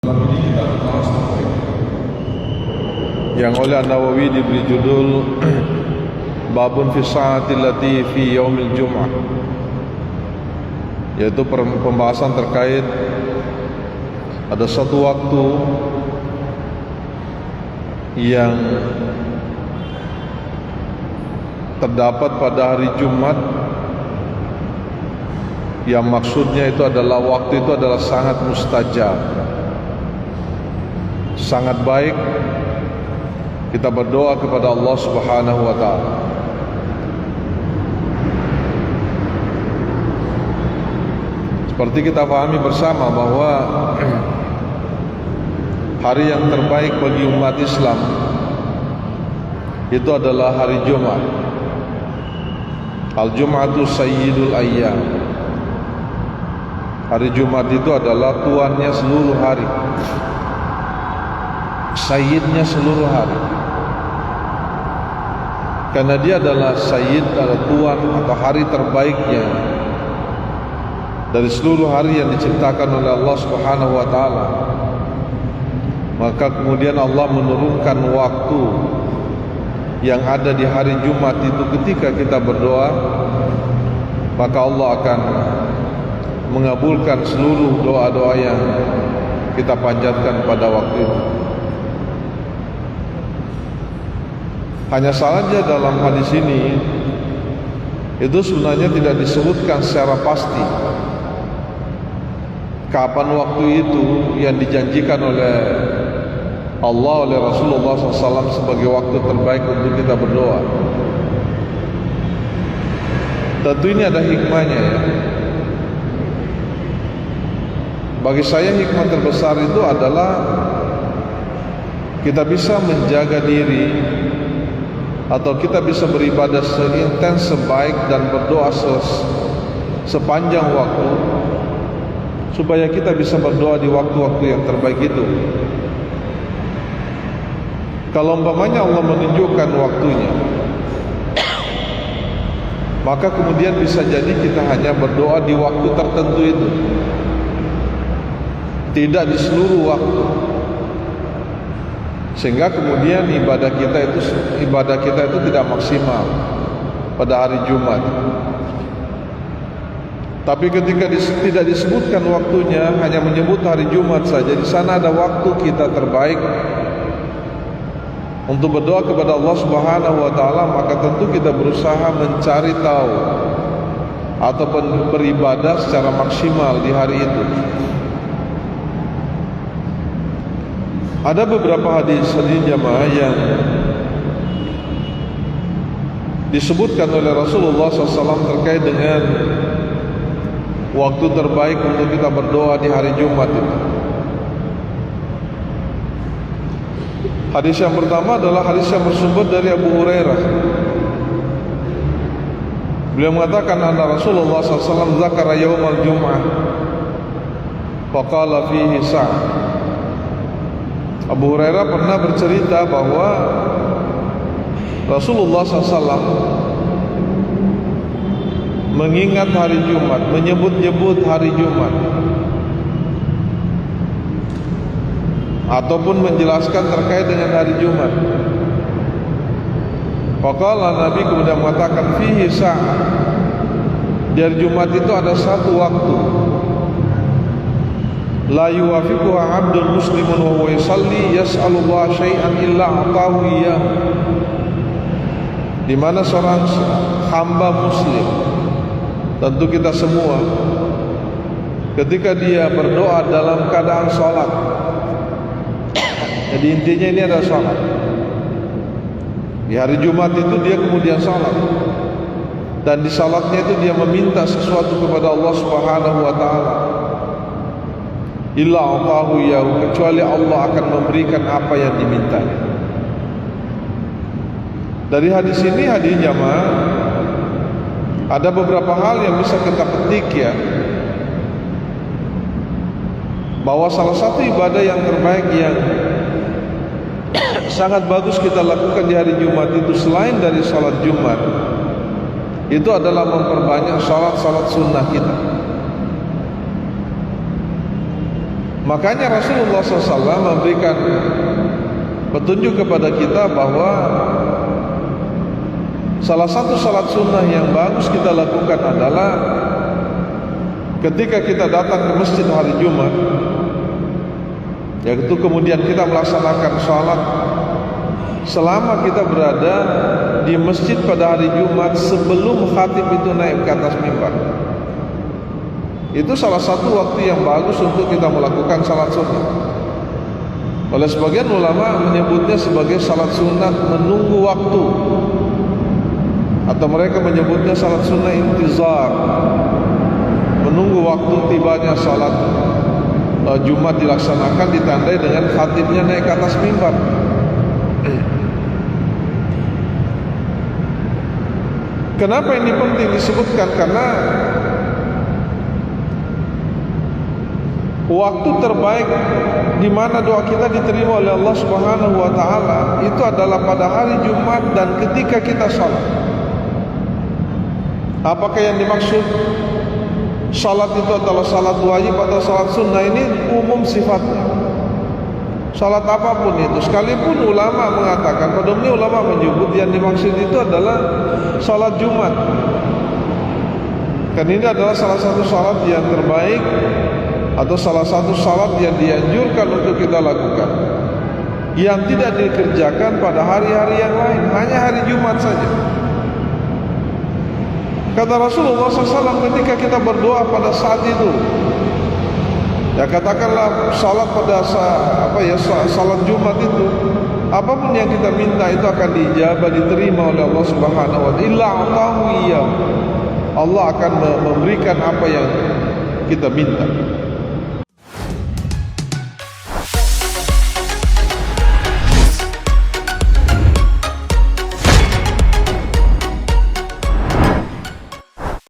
Ini kita bahas yang oleh An-Nawawi diberi judul Babun fi sa'ati allati fi yaumil jum'ah, yaitu pembahasan terkait ada satu waktu yang terdapat pada hari Jumat, yang maksudnya itu adalah waktu itu adalah sangat mustajab, sangat baik kita berdoa kepada Allah Subhanahu wa taala. Seperti kita pahami bersama bahwa hari yang terbaik bagi umat Islam itu adalah hari Jumat. Al-Jum'atu Sayyidul Ayyam. Hari Jumat itu adalah tuannya seluruh hari, sayyidnya seluruh hari. Karena dia adalah sayyid, adalah tuan atau hari terbaiknya dari seluruh hari yang diciptakan oleh Allah Subhanahu wa taala. Maka kemudian Allah menurunkan waktu yang ada di hari Jumat itu, ketika kita berdoa, maka Allah akan mengabulkan seluruh doa-doa yang kita panjatkan pada waktu itu. Hanya saja dalam hadis ini itu sebenarnya tidak disebutkan secara pasti kapan waktu itu yang dijanjikan oleh Allah, oleh Rasulullah SAW sebagai waktu terbaik untuk kita berdoa. Tentu ini ada hikmahnya ya. Bagi saya hikmah terbesar itu adalah kita bisa menjaga diri atau kita bisa beribadah seintens, sebaik dan berdoa sepanjang waktu, supaya kita bisa berdoa di waktu-waktu yang terbaik itu. Kalau umpamanya Allah menunjukkan waktunya, maka kemudian bisa jadi kita hanya berdoa di waktu tertentu itu, tidak di seluruh waktu, sehingga kemudian ibadah kita itu tidak maksimal pada hari Jumat. Tapi ketika tidak disebutkan waktunya, hanya menyebut hari Jumat saja, di sana ada waktu kita terbaik untuk berdoa kepada Allah Subhanahu wa taala, maka tentu kita berusaha mencari tahu ataupun beribadah secara maksimal di hari itu. Ada beberapa hadis jamaah yang disebutkan oleh Rasulullah SAW terkait dengan waktu terbaik untuk kita berdoa di hari Jumat itu. Hadis yang pertama adalah hadis yang bersumber dari Abu Hurairah. Beliau mengatakan anna Rasulullah SAW zakara yaumal jum'ah faqala fihi sa'ah. Abu Hurairah pernah bercerita bahwa Rasulullah SAW mengingat hari Jumat, menyebut-nyebut hari Jumat, ataupun menjelaskan terkait dengan hari Jumat. Faqala, Nabi kemudian mengatakan fihi sa'ah, di hari Jumat itu ada satu waktu, la yuwafiquha 'abdun muslimun wa huwa yusalli yas'alullah syai'an illa a'tahu iyyah, di mana seorang hamba muslim, tentu kita semua, ketika dia berdoa dalam keadaan sholat, jadi intinya ini adalah sholat. Di hari Jumat itu dia kemudian sholat, dan di sholatnya itu dia meminta sesuatu kepada Allah Subhanahu wa ta'ala, illa a'tahu iyahu, kecuali Allah akan memberikan apa yang dimintanya. Dari hadis ini hadirin jamaah, ada beberapa hal yang bisa kita petik ya, bahwa salah satu ibadah yang terbaik yang sangat bagus kita lakukan di hari Jumat itu, selain dari salat Jumat, itu adalah memperbanyak salat-salat sunnah kita. Makanya Rasulullah SAW memberikan petunjuk kepada kita bahwa salah satu salat sunnah yang bagus kita lakukan adalah ketika kita datang ke masjid hari Jumat, yaitu kemudian kita melaksanakan salat. Selama kita berada di masjid pada hari Jumat sebelum khatib itu naik ke atas mimbar, itu salah satu waktu yang bagus untuk kita melakukan salat sunnah. Oleh sebagian ulama menyebutnya sebagai salat sunnah menunggu waktu, atau mereka menyebutnya salat sunnah intizar, menunggu waktu tibanya salat Jumat dilaksanakan, ditandai dengan khatibnya naik ke atas mimbar. Kenapa ini penting disebutkan? Karena waktu terbaik di mana doa kita diterima oleh Allah Subhanahu wa taala itu adalah pada hari Jumat dan ketika kita salat. Apakah yang dimaksud salat itu adalah salat wajib atau salat sunnah? Ini umum sifatnya. Salat apapun itu, sekalipun ulama mengatakan, pada umumnya ulama menyebut yang dimaksud itu adalah salat Jumat. Kan ini adalah salah satu salat yang terbaik atau salah satu salat yang dianjurkan untuk kita lakukan, yang tidak dikerjakan pada hari-hari yang lain, hanya hari Jumat saja. Kata Rasulullah SAW ketika kita berdoa pada saat itu, ya katakanlah salat pada salat Jumat itu, apapun yang kita minta itu akan diijabah, diterima oleh Allah Subhanahu wa taala. Allah akan memberikan apa yang kita minta.